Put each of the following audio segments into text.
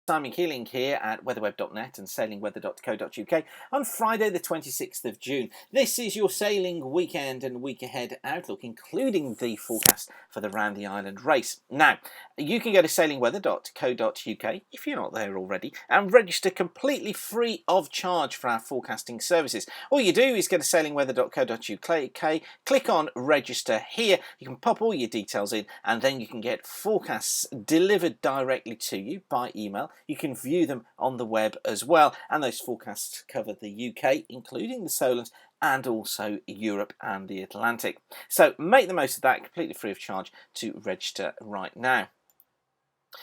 Simon Keeling here at weatherweb.net and sailingweather.co.uk on Friday the 26th of June. This is your sailing weekend and week ahead outlook, including the forecast for the Round the Island race. Now, you can go to sailingweather.co.uk if you're not there already and register completely free of charge for our forecasting services. All you do is go to sailingweather.co.uk, click on register here, you can pop all your details in and then you can get forecasts delivered directly to you by email. You can view them on the web as well, and those forecasts cover the UK, including the Solent, and also Europe and the Atlantic. So make the most of that, completely free of charge to register right now.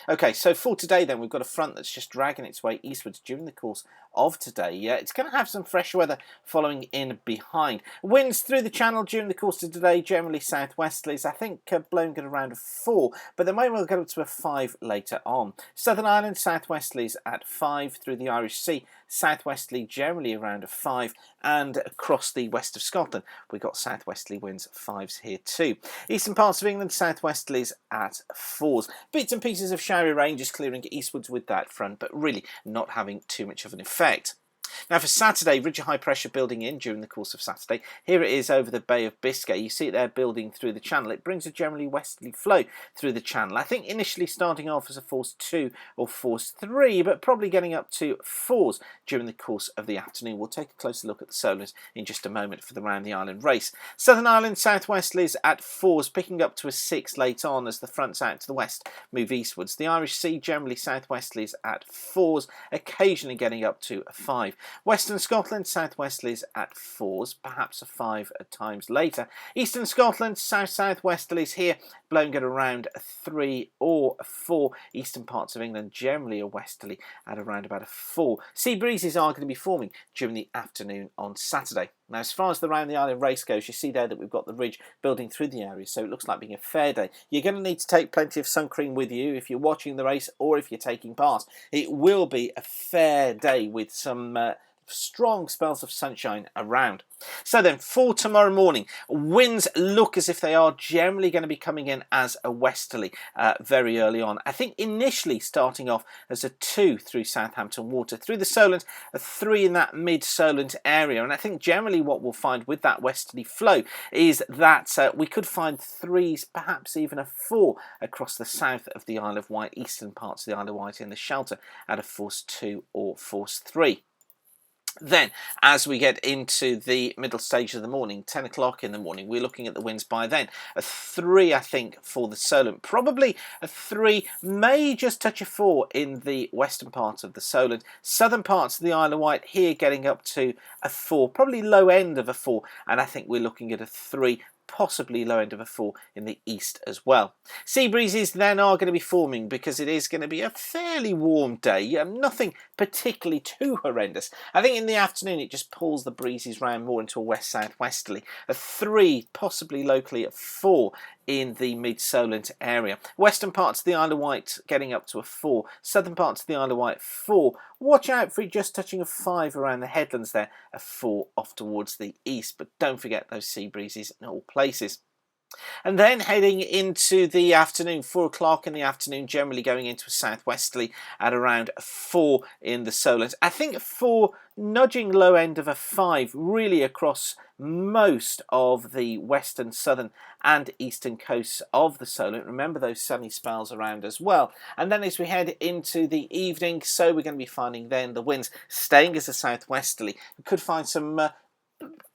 Okay, so for today then, we've got a front that's just dragging its way eastwards during the course of today. It's going to have some fresh weather following in behind. Winds through the channel during the course of today, generally southwesterlies. I think blowing at around a 4, but they may well go up to a 5 later on. Southern Ireland, southwesterlies at 5 through the Irish Sea. Southwesterly generally around a 5, and across the west of Scotland we've got southwesterly winds 5s here too. Eastern parts of England, southwesterlies at 4s. Bits and pieces of showery rain just clearing eastwards with that front, but really not having too much of an effect. Now for Saturday, ridge of high pressure building in during the course of Saturday. Here it is over the Bay of Biscay. You see it there building through the channel. It brings a generally westerly flow through the channel. I think initially starting off as a force 2 or force 3, but probably getting up to 4s during the course of the afternoon. We'll take a closer look at the solars in just a moment for the Round the Island race. Southern Ireland, southwesterlies at 4s, picking up to a 6 late on as the fronts out to the west move eastwards. The Irish Sea generally southwesterlies at 4s, occasionally getting up to a 5. Western Scotland, southwesterlies at 4s, perhaps a 5 at times later. Eastern Scotland, south-southwesterlies here, blowing at around a 3 or a 4. Eastern parts of England, generally a westerly at around about a 4. Sea breezes are going to be forming during the afternoon on Saturday. Now, as far as the Round the Island race goes, you see there that we've got the ridge building through the area, so it looks like being a fair day. You're going to need to take plenty of sun cream with you if you're watching the race or if you're taking part. It will be a fair day with some strong spells of sunshine around. So then for tomorrow morning, winds look as if they are generally going to be coming in as a westerly very early on. I think initially starting off as a 2 through Southampton Water, through the Solent, a 3 in that mid-Solent area. And I think generally what we'll find with that westerly flow is that we could find 3s, perhaps even a 4 across the south of the Isle of Wight, eastern parts of the Isle of Wight in the shelter at a force 2 or force 3. Then, as we get into the middle stage of the morning, 10 o'clock in the morning, we're looking at the winds by then. A 3, I think, for the Solent. Probably a 3, may just touch a 4 in the western part of the Solent. Southern parts of the Isle of Wight here getting up to a 4, probably low end of a 4, and I think we're looking at a 3, possibly low end of a 4 in the east as well. Sea breezes then are going to be forming because it is going to be a fairly warm day. Nothing particularly too horrendous. I think in the afternoon it just pulls the breezes round more into a west-southwesterly. A 3, possibly locally a 4 in the mid-Solent area. Western parts of the Isle of Wight getting up to a 4. Southern parts of the Isle of Wight 4. Watch out for it just touching a 5 around the headlands there. A 4 off towards the east. But don't forget those sea breezes in all places. And then heading into the afternoon, 4 o'clock in the afternoon, generally going into a southwesterly at around 4 in the Solent. I think 4 nudging low end of a 5 really across most of the western, southern and eastern coasts of the Solent. Remember those sunny spells around as well. And then as we head into the evening, so we're going to be finding then the winds staying as a southwesterly. We could find some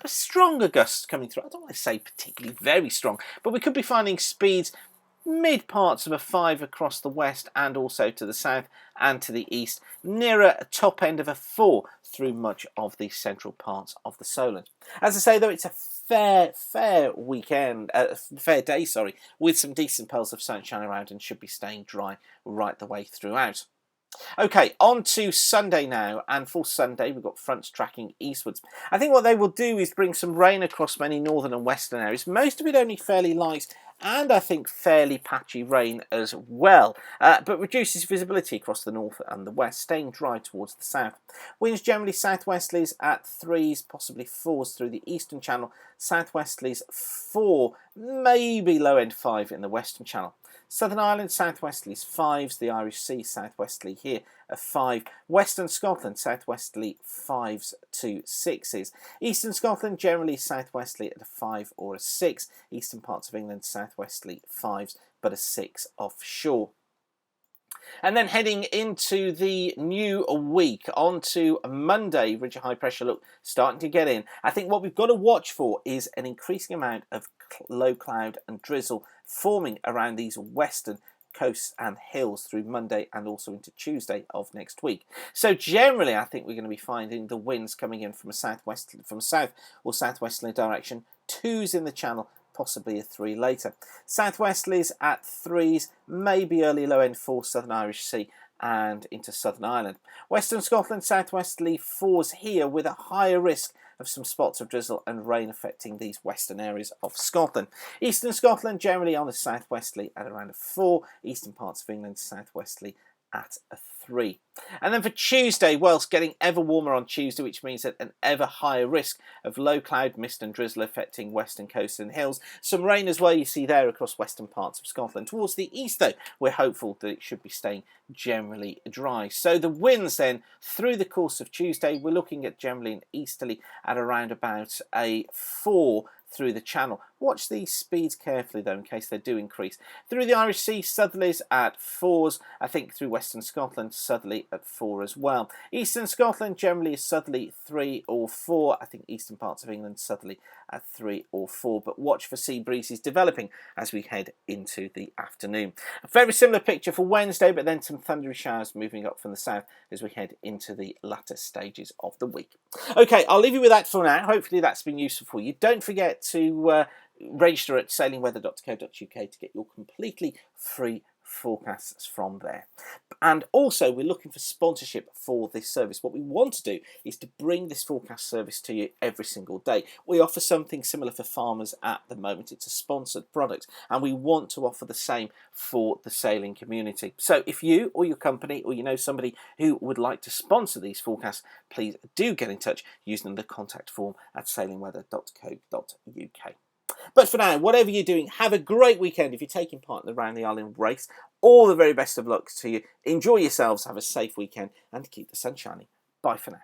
stronger gusts coming through. I don't want to say particularly very strong, but we could be finding speeds mid parts of a 5 across the west and also to the south and to the east, nearer a top end of a 4 through much of the central parts of the Solent. As I say though, it's a fair weekend, fair day, sorry, with some decent pearls of sunshine around and should be staying dry right the way throughout. Okay, on to Sunday now, and for Sunday we've got fronts tracking eastwards. I think what they will do is bring some rain across many northern and western areas, most of it only fairly light and I think fairly patchy rain as well, but reduces visibility across the north and the west, staying dry towards the south. Winds generally southwesterlies at 3s, possibly 4s through the eastern channel, southwesterlies 4, maybe low end 5 in the western channel. Southern Ireland, southwesterlies 5s. The Irish Sea, southwesterly here, a 5. Western Scotland, southwesterly 5s to 6s. Eastern Scotland, generally southwesterly at a 5 or a 6. Eastern parts of England, southwesterly 5s, but a 6 offshore. And then heading into the new week, on to Monday, ridge of high pressure look starting to get in. I think what we've got to watch for is an increasing amount of low cloud and drizzle forming around these western coasts and hills through Monday and also into Tuesday of next week. So generally, I think we're going to be finding the winds coming in from a south or southwesterly direction, 2s in the channel, possibly a 3 later. Southwesterlies at 3s, maybe early low end 4 Southern Irish Sea and into Southern Ireland. Western Scotland, southwesterly 4s here with a higher risk of some spots of drizzle and rain affecting these western areas of Scotland. Eastern Scotland generally on a southwesterly at around a 4. Eastern parts of England southwesterly at a 3. And then for Tuesday, well, it's getting ever warmer on Tuesday, which means that an ever higher risk of low cloud, mist and drizzle affecting western coasts and hills. Some rain as well, you see there across western parts of Scotland. Towards the east, though, we're hopeful that it should be staying generally dry. So the winds then, through the course of Tuesday, we're looking at generally an easterly at around about a 4 through the channel. Watch these speeds carefully though in case they do increase. Through the Irish Sea, southerlies at 4s. I think through Western Scotland, southerly at 4 as well. Eastern Scotland generally a southerly 3 or 4. I think eastern parts of England southerly at 3 or 4. But watch for sea breezes developing as we head into the afternoon. A very similar picture for Wednesday, but then some thundery showers moving up from the south as we head into the latter stages of the week. Okay, I'll leave you with that for now. Hopefully that's been useful for you. Don't forget to register at sailingweather.co.uk to get your completely free forecasts from there. And also, we're looking for sponsorship for this service. What we want to do is to bring this forecast service to you every single day. We offer something similar for farmers at the moment. It's a sponsored product, and we want to offer the same for the sailing community. So if you or your company or you know somebody who would like to sponsor these forecasts, please do get in touch using the contact form at sailingweather.co.uk. But for now, whatever you're doing, have a great weekend. If you're taking part in the Round the Island race, all the very best of luck to you. Enjoy yourselves, have a safe weekend, and keep the sun shining. Bye for now.